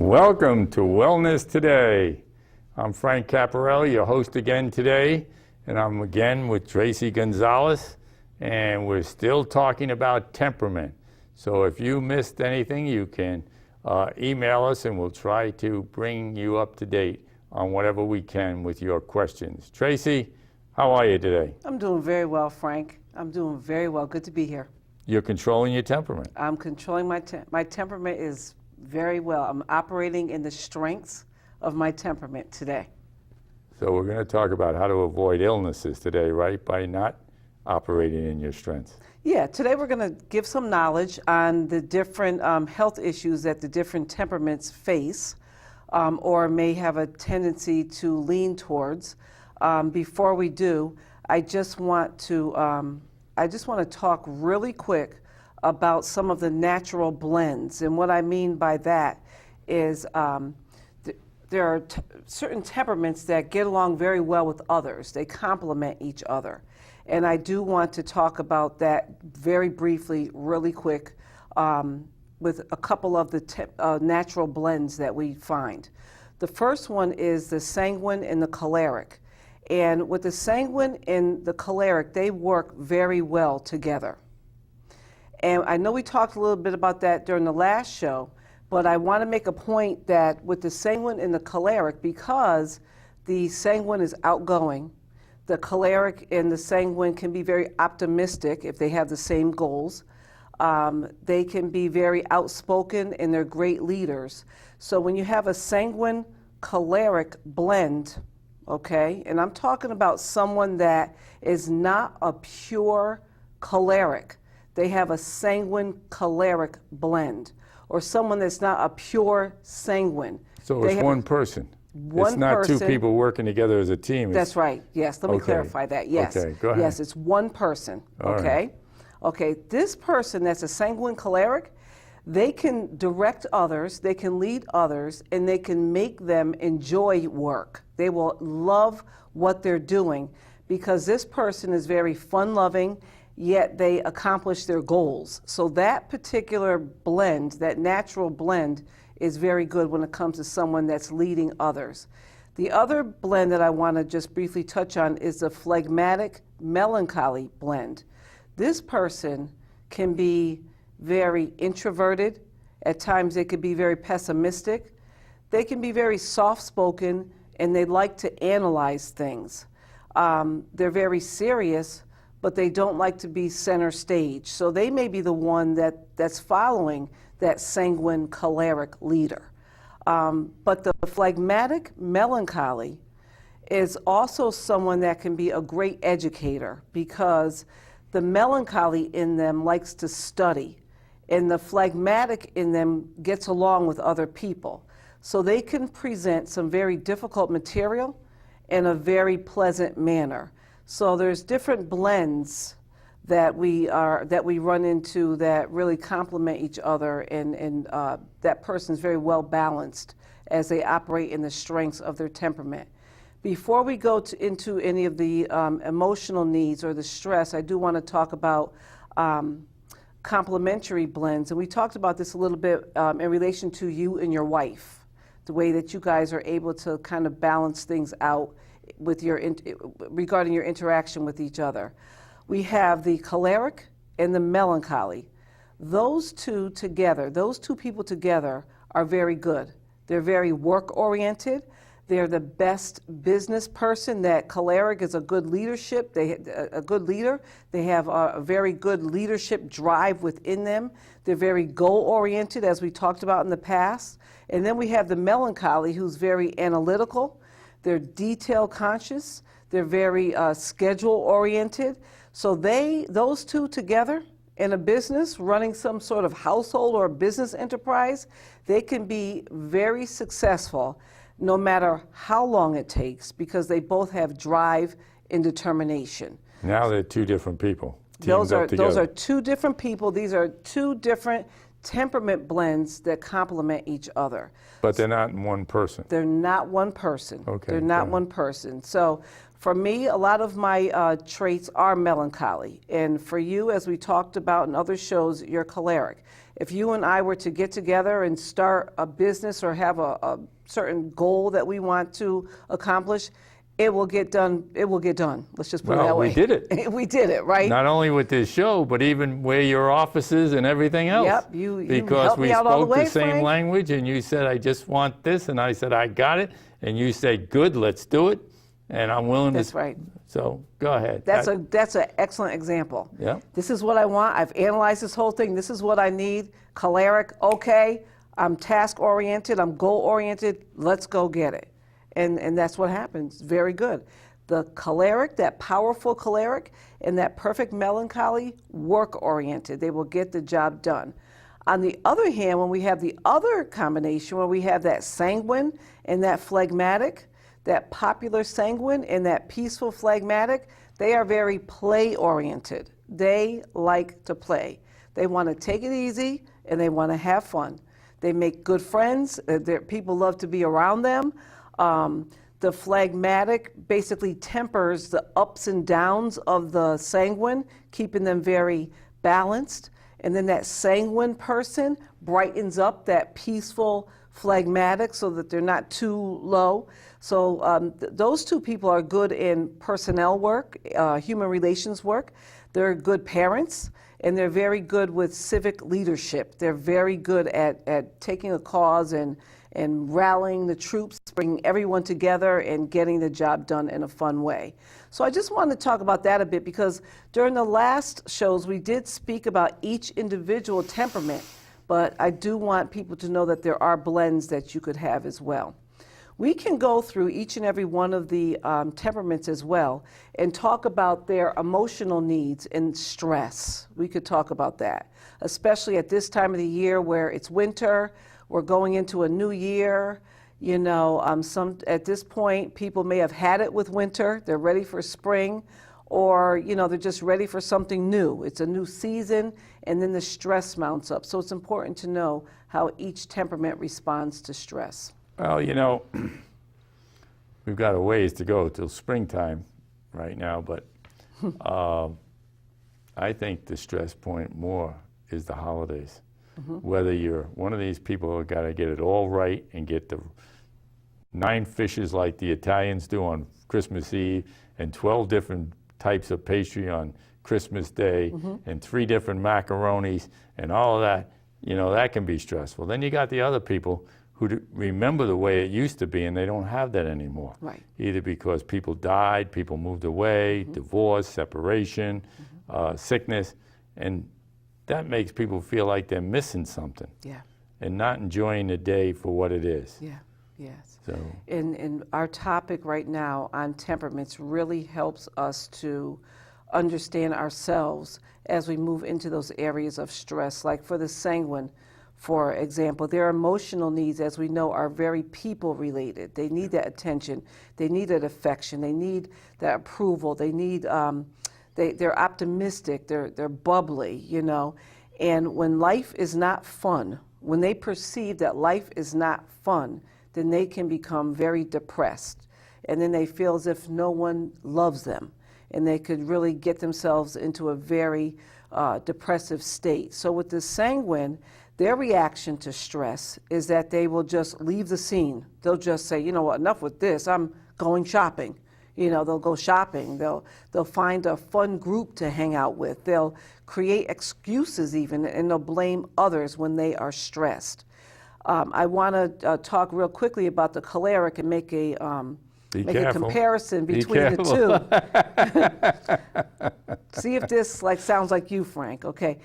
Welcome to Wellness Today. I'm Frank Caparelli, your host again today, and I'm again with Tracey Gonzalez, and we're still talking about temperament. So if you missed anything, you can email us and we'll try to bring you up to date on whatever we can with your questions. Tracey, how are you today? I'm doing very well, Frank. I'm doing very well. Good to be here. You're controlling your temperament. I'm controlling my temperament is very well. I'm operating in the strengths of my temperament today. So we're going to talk about how to avoid illnesses today, right? By not operating in your strengths. Yeah, today we're going to give some knowledge on the different health issues that the different temperaments face or may have a tendency to lean towards. Before we do, I just want to talk really quick about some of the natural blends. And what I mean by that is there are certain temperaments that get along very well with others. They complement each other. And I do want to talk about that very briefly, really quick, with a couple of the natural blends that we find. The first one is the sanguine and the choleric. And with the sanguine and the choleric, they work very well together. And I know we talked a little bit about that during the last show, but I want to make a point that with the sanguine and the choleric, because the sanguine is outgoing, the choleric and the sanguine can be very optimistic if they have the same goals. They can be very outspoken and they're great leaders. So when you have a sanguine choleric blend, okay, and I'm talking about someone that is not a pure choleric. They have a sanguine choleric blend, or someone that's not a pure sanguine. So it's one person. It's not two people working together as a team. That's right. Yes, let me clarify that. Yes. Okay, go ahead. Yes, it's one person. Okay. Right. Okay, this person that's a sanguine choleric, they can direct others, they can lead others, and they can make them enjoy work. They will love what they're doing because this person is very fun-loving, yet they accomplish their goals. So that particular blend, that natural blend, is very good when it comes to someone that's leading others. The other blend that I want to just briefly touch on is the phlegmatic melancholy blend. This person can be very introverted. At times they could be very pessimistic. They can be very soft-spoken and they like to analyze things. They're very serious, but they don't like to be center stage. So they may be the one that's following that sanguine choleric leader. But the phlegmatic melancholy is also someone that can be a great educator because the melancholy in them likes to study and the phlegmatic in them gets along with other people. So they can present some very difficult material in a very pleasant manner. So there's different blends that we run into that really complement each other, and that person's very well balanced as they operate in the strengths of their temperament. Before we go into any of the emotional needs or the stress, I do want to talk about complementary blends, and we talked about this a little bit in relation to you and your wife, the way that you guys are able to kind of balance things out with regarding your interaction with each other. We have the choleric and the melancholy. Those two people together are very good. They're very work-oriented. They're the best business person. That choleric is a good leadership. A good leader. They have a very good leadership drive within them. They're very goal-oriented, as we talked about in the past. And then we have the melancholy, who's very analytical. They're detail-conscious. They're very schedule-oriented. So those two together in a business, running some sort of household or business enterprise, they can be very successful no matter how long it takes because they both have drive and determination. Now they're two different people. Those are two different people. These are two different temperament blends that complement each other. But they're not one person. They're not one person. Okay. They're not one person. So For me, a lot of my traits are melancholy. And for you, as we talked about in other shows, you're choleric. If you and I were to get together and start a business or have a certain goal that we want to accomplish, it will get done. It will get done. Let's just put it that way. We did it. We did it, right? Not only with this show, but even where your office is and everything else. Yep, you because helped we me out all the spoke way, the same Frank. language, and you said, I just want this, and I said, I got it, and you said, good, let's do it, and I'm willing That's to. right. So go ahead. That's an excellent example. Yeah. This is what I want. I've analyzed this whole thing. This is what I need. Choleric, okay. I'm task-oriented. I'm goal-oriented. Let's go get it. And that's what happens. Very good. The choleric, that powerful choleric, and that perfect melancholy, work-oriented. They will get the job done. On the other hand, when we have the other combination, where we have that sanguine and that phlegmatic, that popular sanguine and that peaceful phlegmatic, they are very play-oriented. They like to play. They want to take it easy and they want to have fun. They make good friends. People love to be around them. The phlegmatic basically tempers the ups and downs of the sanguine, keeping them very balanced. And then that sanguine person brightens up that peaceful phlegmatic so that they're not too low. So those two people are good in personnel work, human relations work. They're good parents, and they're very good with civic leadership. They're very good at taking a cause and rallying the troops, bringing everyone together and getting the job done in a fun way. So I just wanted to talk about that a bit because during the last shows we did speak about each individual temperament, but I do want people to know that there are blends that you could have as well. We can go through each and every one of the temperaments as well and talk about their emotional needs and stress. We could talk about that, especially at this time of the year where it's winter, we're going into a new year. You know, at this point, people may have had it with winter, they're ready for spring, or, you know, they're just ready for something new. It's a new season, and then the stress mounts up. So it's important to know how each temperament responds to stress. Well, you know, we've got a ways to go till springtime right now, but I think the stress point more is the holidays. Whether you're one of these people who got to get it all right and get the 9 fishes like the Italians do on Christmas Eve and 12 different types of pastry on Christmas Day and 3 different macaronis and all of that, you know, that can be stressful. Then you got the other people who remember the way it used to be and they don't have that anymore. Right. Either because people died, people moved away, divorce, separation, sickness, and that makes people feel like they're missing something. Yeah. And not enjoying the day for what it is. Yeah. Yes. So. And our topic right now on temperaments really helps us to understand ourselves as we move into those areas of stress. Like for the sanguine, for example, their emotional needs, as we know, are very people-related. They need that attention. They need that affection. They need that approval. They need, they're optimistic. They're bubbly, you know. And when life is not fun, when they perceive that life is not fun, then they can become very depressed. And then they feel as if no one loves them. And they could really get themselves into a very depressive state. So with the sanguine, their reaction to stress is that they will just leave the scene. They'll just say, you know what, enough with this, I'm going shopping. You know, they'll go shopping. They'll find a fun group to hang out with. They'll create excuses even, and they'll blame others when they are stressed. I want to talk real quickly about the choleric and make a comparison between the two. See if this sounds like you, Frank. Okay.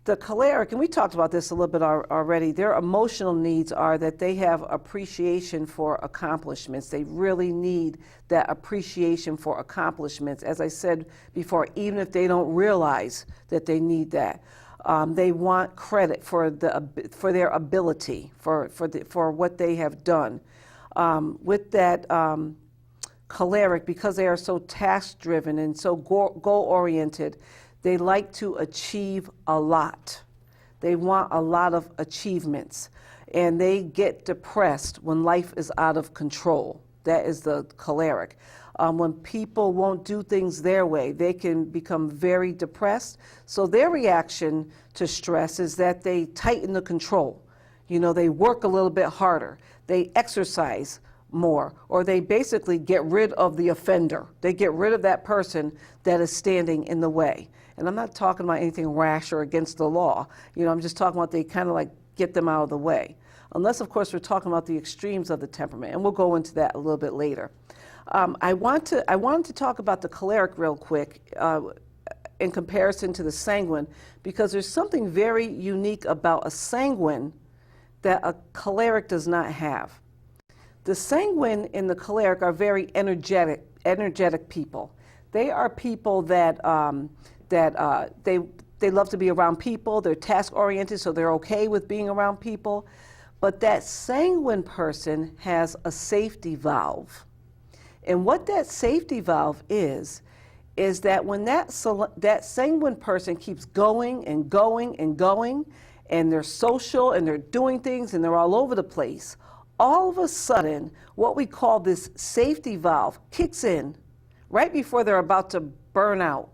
The choleric, and we talked about this a little bit already, their emotional needs are that they have appreciation for accomplishments. They really need that appreciation for accomplishments. As I said before, even if they don't realize that they need that. They want credit for their ability, for what they have done. With that choleric, because they are so task-driven and so goal-oriented, they like to achieve a lot. They want a lot of achievements. And they get depressed when life is out of control. That is the choleric. When people won't do things their way, they can become very depressed. So their reaction to stress is that they tighten the control. You know, they work a little bit harder. They exercise more, or they basically get rid of the offender. They get rid of that person that is standing in the way. And I'm not talking about anything rash or against the law. You know, I'm just talking about they kind of like get them out of the way. Unless, of course, we're talking about the extremes of the temperament, and we'll go into that a little bit later. I wanted to talk about the choleric real quick in comparison to the sanguine, because there's something very unique about a sanguine that a choleric does not have. The sanguine and the choleric are very energetic people. They are people that they love to be around people. They're task oriented, so they're okay with being around people. But that sanguine person has a safety valve. And what that safety valve is that when that sanguine person keeps going and going and going, and they're social and they're doing things and they're all over the place, all of a sudden, what we call this safety valve kicks in right before they're about to burn out.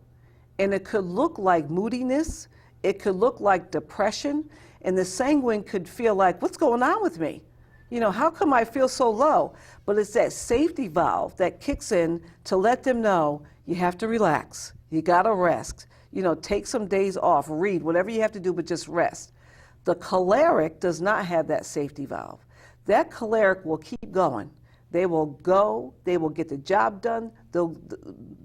And it could look like moodiness, it could look like depression, and the sanguine could feel like, what's going on with me? You know, how come I feel so low? But it's that safety valve that kicks in to let them know you have to relax, you gotta rest, you know, take some days off, read, whatever you have to do, but just rest. The choleric does not have that safety valve. That choleric will keep going. They will go, they will get the job done,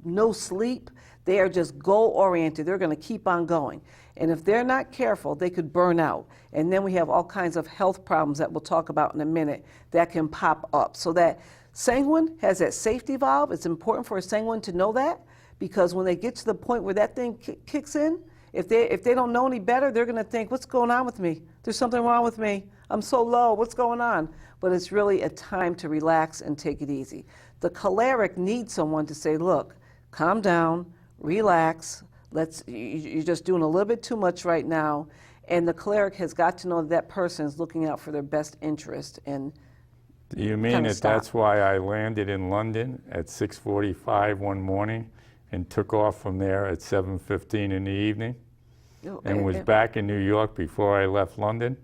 no sleep. They are just goal-oriented. They're going to keep on going. And if they're not careful, they could burn out. And then we have all kinds of health problems that we'll talk about in a minute that can pop up. So that sanguine has that safety valve. It's important for a sanguine to know that, because when they get to the point where that thing kicks in, if they don't know any better, they're going to think, what's going on with me? There's something wrong with me. I'm so low. What's going on? But it's really a time to relax and take it easy. The choleric needs someone to say, look, calm down, relax. You're just doing a little bit too much right now. And the choleric has got to know that person is looking out for their best interest. And do you mean that that's why I landed in London at 6:45 one morning and took off from there at 7:15 in the evening and was back in New York before I left London?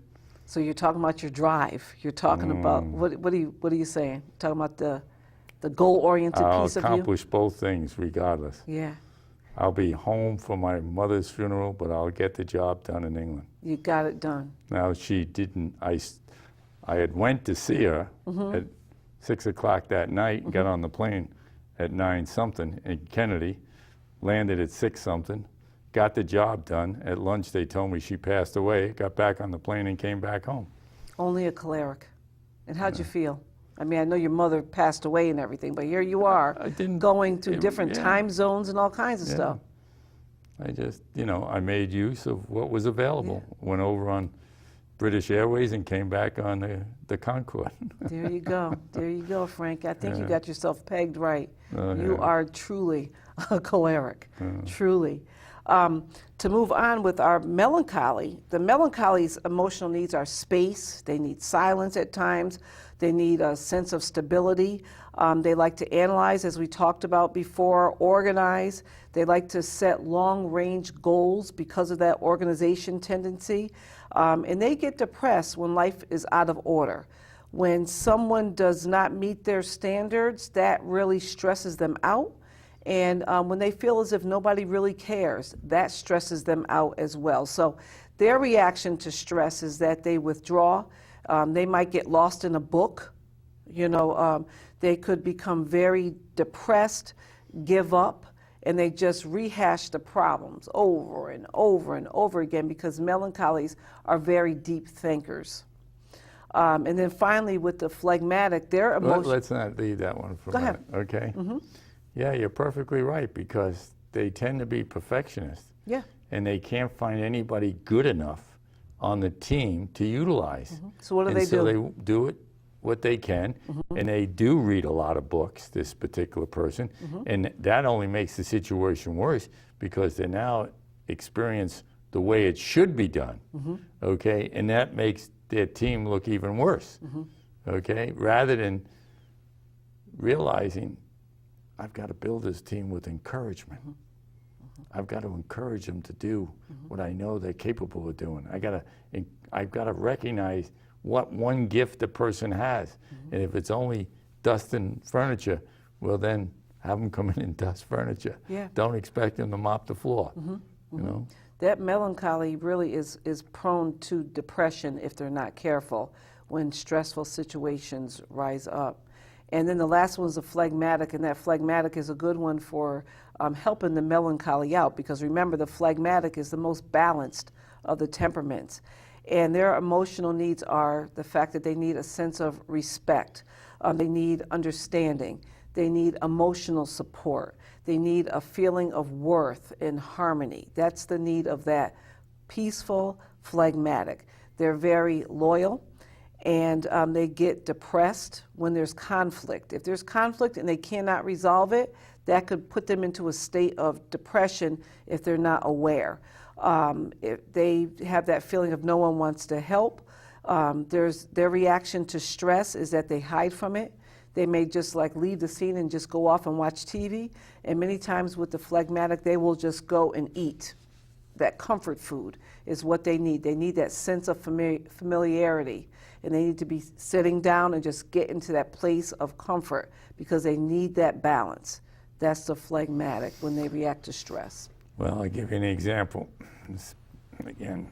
So you're talking about your drive. You're talking about, what are you saying? Talking about the goal-oriented piece of you? I'll accomplish both things regardless. Yeah. I'll be home for my mother's funeral, but I'll get the job done in England. You got it done. Now she didn't, I had went to see her at 6 o'clock that night, got on the plane at 9-something in Kennedy, landed at 6-something, got the job done. At lunch they told me she passed away, got back on the plane and came back home. Only a choleric. And how'd you feel? I mean, I know your mother passed away and everything, but here you are going through different time zones and all kinds of stuff. I just, I made use of what was available. Went over on British Airways and came back on the Concorde. There you go. There you go, Frank. I think you got yourself pegged right. You are truly a choleric, truly. To move on with our melancholy, the melancholy's emotional needs are space. They need silence at times. They need a sense of stability. They like to analyze, as we talked about before, organize. They like to set long-range goals because of that organization tendency. And they get depressed when life is out of order. When someone does not meet their standards, that really stresses them out. And when they feel as if nobody really cares, that stresses them out as well. So their reaction to stress is that they withdraw. They might get lost in a book. They could become very depressed, give up, and they just rehash the problems over and over and over again, because melancholies are very deep thinkers. And then finally, with the phlegmatic, their emotions... Let's not leave that one for a minute, okay? Yeah, you're perfectly right, because they tend to be perfectionists. Yeah. And they can't find anybody good enough on the team to utilize. So what do they do? So they do what they can, and they do read a lot of books, this particular person, and that only makes the situation worse, because they now experience the way it should be done, okay? And that makes their team look even worse, okay? Rather than realizing I've got to build this team with encouragement. I've got to encourage them to do what I know they're capable of doing. I've got to recognize what one gift a person has. And if it's only dusting furniture, well then have them come in and dust furniture. Yeah. Don't expect them to mop the floor. You know? That melancholy really is prone to depression if they're not careful when stressful situations rise up. And then the last one is a phlegmatic, and that phlegmatic is a good one for helping the melancholy out, because remember, the phlegmatic is the most balanced of the temperaments. And their emotional needs are the fact that they need a sense of respect, they need understanding, they need emotional support, they need a feeling of worth and harmony. That's the need of that peaceful phlegmatic. They're very loyal, and they get depressed when there's conflict. If there's conflict and they cannot resolve it, that could put them into a state of depression if they're not aware. If they have that feeling of no one wants to help, their reaction to stress is that they hide from it. They may just like leave the scene and just go off and watch TV. And many times with the phlegmatic, they will just go and eat. That comfort food is what they need. They need that sense of familiarity. And they need to be sitting down and just get into that place of comfort because they need that balance. That's the phlegmatic when they react to stress. Well, I'll give you an example. Again,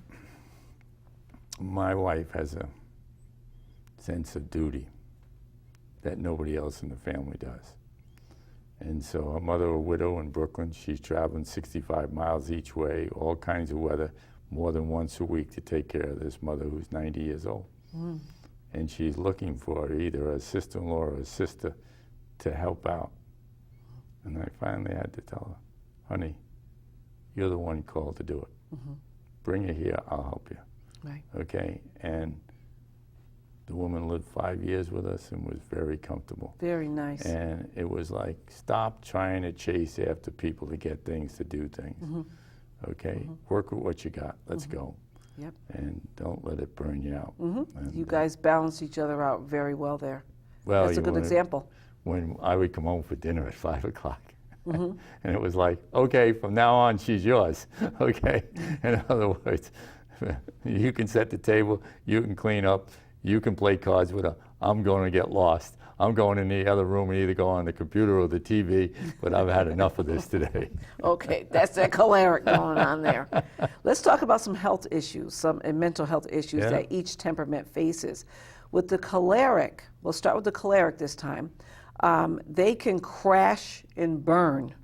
my wife has a sense of duty that nobody else in the family does. And so her mother, a widow in Brooklyn, she's traveling 65 miles each way, all kinds of weather, more than once a week to take care of this mother who's 90 years old. And she's looking for either a sister-in-law or a sister to help out. And I finally had to tell her, honey, you're the one called to do it. Bring her here, I'll help you. Right. Okay? And the woman lived 5 years with us and was very comfortable. Very nice. And it was like, stop trying to chase after people to get things, to do things. Okay? Work with what you got. Let's go. Yep. And don't let it burn you out. And, You guys balance each other out very well there. well, That's a you good wanna- example. When I would come home for dinner at 5 o'clock, and it was like, okay, from now on, she's yours. Okay? In other words, you can set the table, you can clean up, you can play cards with her. I'm going to get lost. I'm going in the other room and either go on the computer or the TV, but I've had enough of this today. Okay, that's that choleric going on there. Let's talk about some health issues, some mental health issues that each temperament faces. With the choleric, we'll start with the choleric this time. They can crash and burn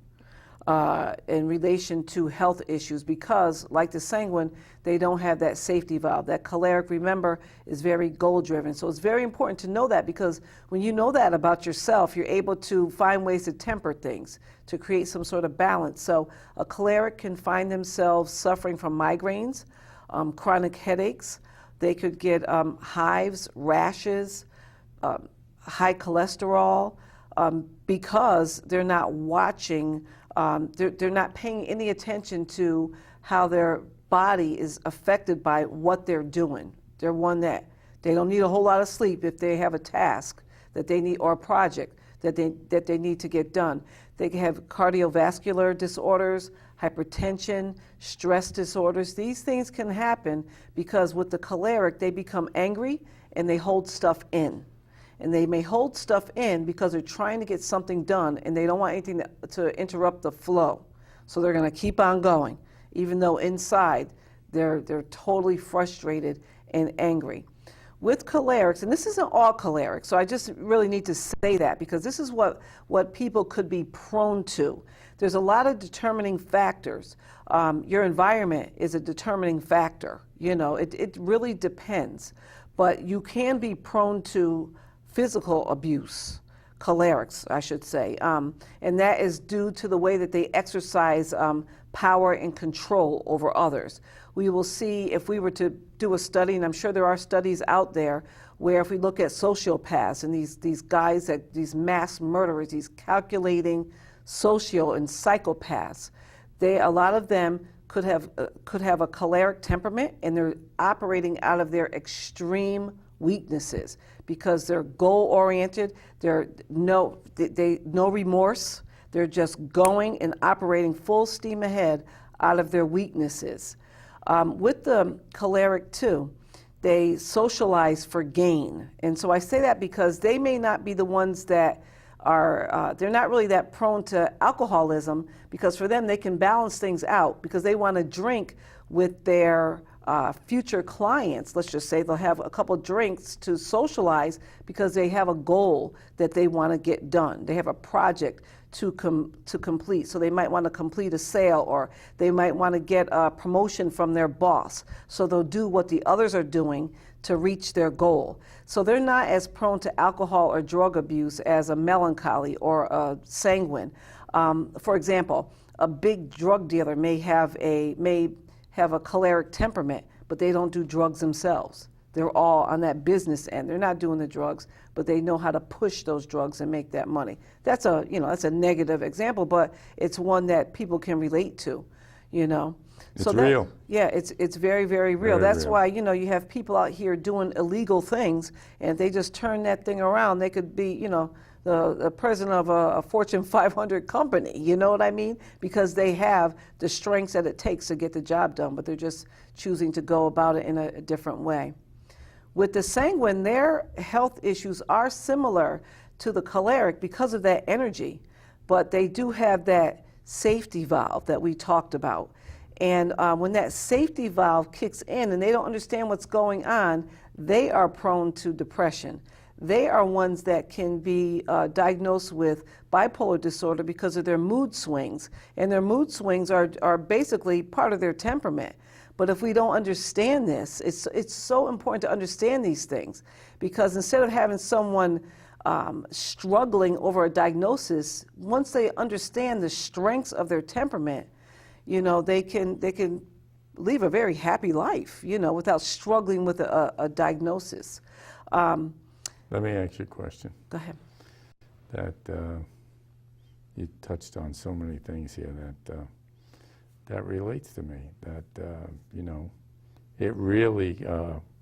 in relation to health issues because, like the sanguine, they don't have that safety valve. That choleric, remember, is very goal-driven. So it's very important to know that, because when you know that about yourself, you're able to find ways to temper things, to create some sort of balance. So a choleric can find themselves suffering from migraines, chronic headaches. They could get hives, rashes, high cholesterol, because they're not watching, they're not paying any attention to how their body is affected by what they're doing. They're one that they don't need a whole lot of sleep if they have a task that they need, or a project that they need to get done. They can have cardiovascular disorders, hypertension, stress disorders. These things can happen because with the choleric, they become angry and they hold stuff in. And they may hold stuff in because they're trying to get something done and they don't want anything to interrupt the flow. So they're going to keep on going, even though inside they're totally frustrated and angry. With cholerics, and this isn't all cholerics, so I just really need to say that because this is what people could be prone to. There's a lot of determining factors. Your environment is a determining factor. You know, it really depends. But you can be prone to physical abuse, cholerics, I should say, and that is due to the way that they exercise power and control over others. We will see, if we were to do a study, and I'm sure there are studies out there, where if we look at sociopaths and these guys, these mass murderers, these calculating socio and psychopaths, a lot of them could have a choleric temperament, and they're operating out of their extreme weaknesses because they're goal-oriented, they're no remorse, they're just going and operating full steam ahead out of their weaknesses. With the choleric too, they socialize for gain. And so I say that because they may not be the ones that are, they're not really that prone to alcoholism, because for them they can balance things out because they want to drink with their future clients. Let's just say they'll have a couple drinks to socialize because they have a goal that they want to get done. They have a project to complete. So they might want to complete a sale, or they might want to get a promotion from their boss. So they'll do what the others are doing to reach their goal. So they're not as prone to alcohol or drug abuse as a melancholy or a sanguine. For example, a big drug dealer may have a choleric temperament, but they don't do drugs themselves. They're all on that business end. They're not doing the drugs, but they know how to push those drugs and make that money. That's a negative example, but it's one that people can relate to, It's real. Yeah, it's very, very real. That's why, you have people out here doing illegal things, and if they just turn that thing around, they could be, the president of a Fortune 500 company, you know what I mean? Because they have the strengths that it takes to get the job done, but they're just choosing to go about it in a different way. With the sanguine, their health issues are similar to the choleric because of that energy, but they do have that safety valve that we talked about. And when that safety valve kicks in and they don't understand what's going on, they are prone to depression. They are ones that can be diagnosed with bipolar disorder because of their mood swings. And their mood swings are basically part of their temperament. But if we don't understand this, it's so important to understand these things, because instead of having someone struggling over a diagnosis, once they understand the strengths of their temperament, they can live a very happy life, without struggling with a diagnosis. Let me ask you a question. Go ahead. That you touched on so many things here that relates to me. That it really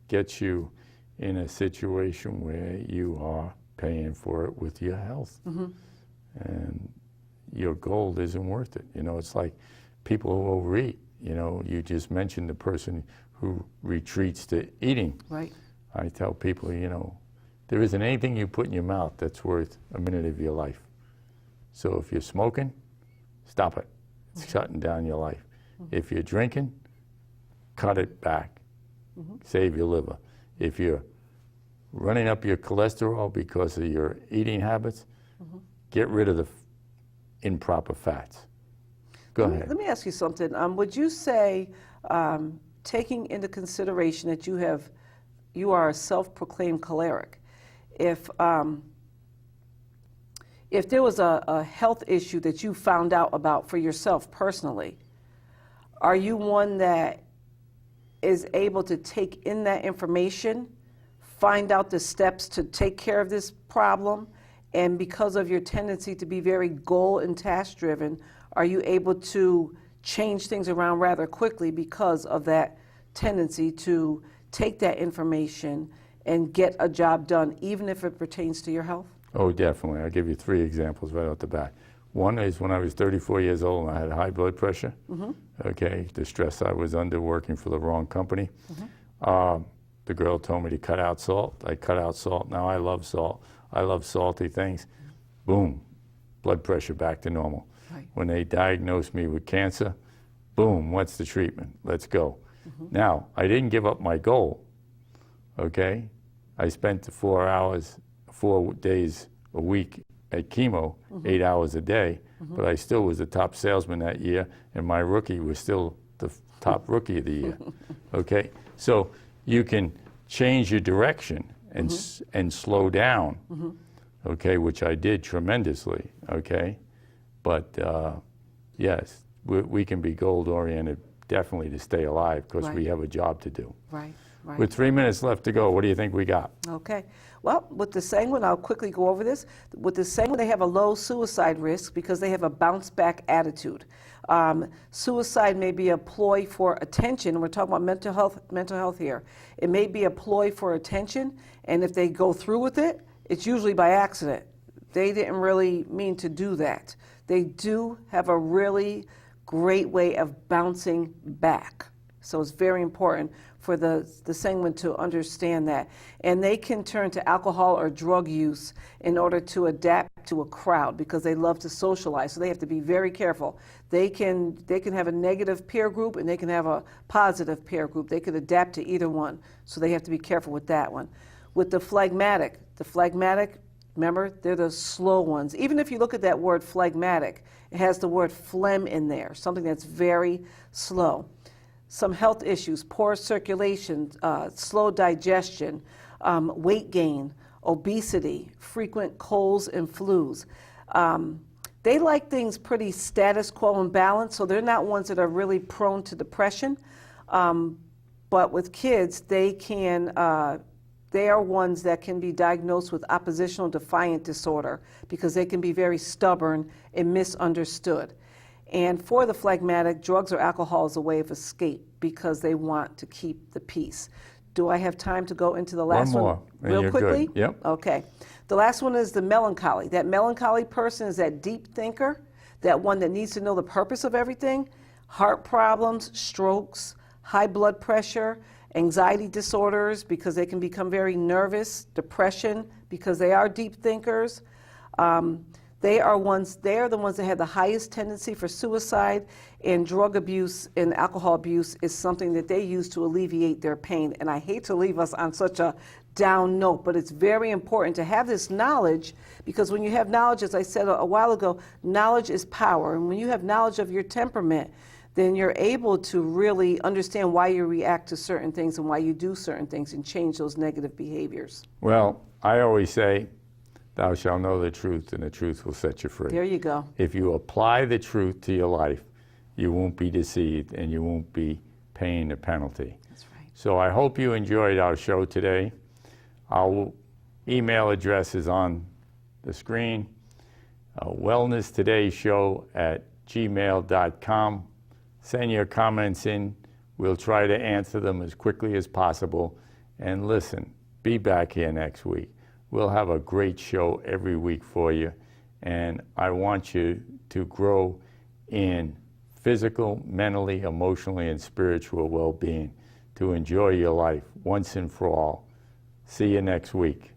gets you in a situation where you are paying for it with your health, and your gold isn't worth it. It's like people who overeat. You just mentioned the person who retreats to eating. Right. I tell people, there isn't anything you put in your mouth that's worth a minute of your life. So if you're smoking, stop it. It's shutting down your life. If you're drinking, cut it back. Save your liver. If you're running up your cholesterol because of your eating habits, get rid of the improper fats. Go ahead. Let me ask you something. Would you say, taking into consideration that you are a self-proclaimed choleric, if there was a health issue that you found out about for yourself personally, are you one that is able to take in that information, find out the steps to take care of this problem, and because of your tendency to be very goal and task driven, are you able to change things around rather quickly because of that tendency to take that information and get a job done, even if it pertains to your health? Oh, definitely. I'll give you 3 examples right off the bat. One is when I was 34 years old and I had high blood pressure. Okay, the stress I was under working for the wrong company. The girl told me to cut out salt. I cut out salt. Now I love salt. I love salty things. Boom, blood pressure back to normal. Right. When they diagnosed me with cancer, boom, what's the treatment? Let's go. Now, I didn't give up my goal, okay? I spent 4 days a week at chemo, 8 hours a day, but I still was the top salesman that year, and my rookie was still the top rookie of the year, okay? So you can change your direction and slow down, okay, which I did tremendously, okay? But yes, we can be goal-oriented definitely to stay alive because we have a job to do. Right. Right. With 3 minutes left to go, what do you think we got? Okay. Well, with the sanguine, I'll quickly go over this. With the sanguine, they have a low suicide risk because they have a bounce-back attitude. Suicide may be a ploy for attention. We're talking about mental health here. It may be a ploy for attention, and if they go through with it, it's usually by accident. They didn't really mean to do that. They do have a really great way of bouncing back. So it's very important for the sanguine to understand that. And they can turn to alcohol or drug use in order to adapt to a crowd because they love to socialize. So they have to be very careful. They can have a negative peer group and they can have a positive peer group. They could adapt to either one. So they have to be careful with that one. With the phlegmatic, remember, they're the slow ones. Even if you look at that word phlegmatic, it has the word phlegm in there, something that's very slow. Some health issues, poor circulation, slow digestion, weight gain, obesity, frequent colds and flus. They like things pretty status quo and balanced, so they're not ones that are really prone to depression. But with kids, they are ones that can be diagnosed with oppositional defiant disorder because they can be very stubborn and misunderstood. And for the phlegmatic, drugs or alcohol is a way of escape because they want to keep the peace. Do I have time to go into the last one? One more, and real you're quickly? good. Yep. Okay. The last one is the melancholy. That melancholy person is that deep thinker, that one that needs to know the purpose of everything, heart problems, strokes, high blood pressure, anxiety disorders because they can become very nervous, depression because they are deep thinkers. They are the ones that have the highest tendency for suicide, and drug abuse and alcohol abuse is something that they use to alleviate their pain. And I hate to leave us on such a down note, but it's very important to have this knowledge because when you have knowledge, as I said a while ago, knowledge is power. And when you have knowledge of your temperament, then you're able to really understand why you react to certain things and why you do certain things and change those negative behaviors. Well, I always say, thou shalt know the truth, and the truth will set you free. There you go. If you apply the truth to your life, you won't be deceived and you won't be paying the penalty. That's right. So I hope you enjoyed our show today. Our email address is on the screen, wellnesstodayshow@gmail.com. Send your comments in. We'll try to answer them as quickly as possible. And listen, be back here next week. We'll have a great show every week for you. And I want you to grow in physical, mentally, emotionally, and spiritual well-being to enjoy your life once and for all. See you next week.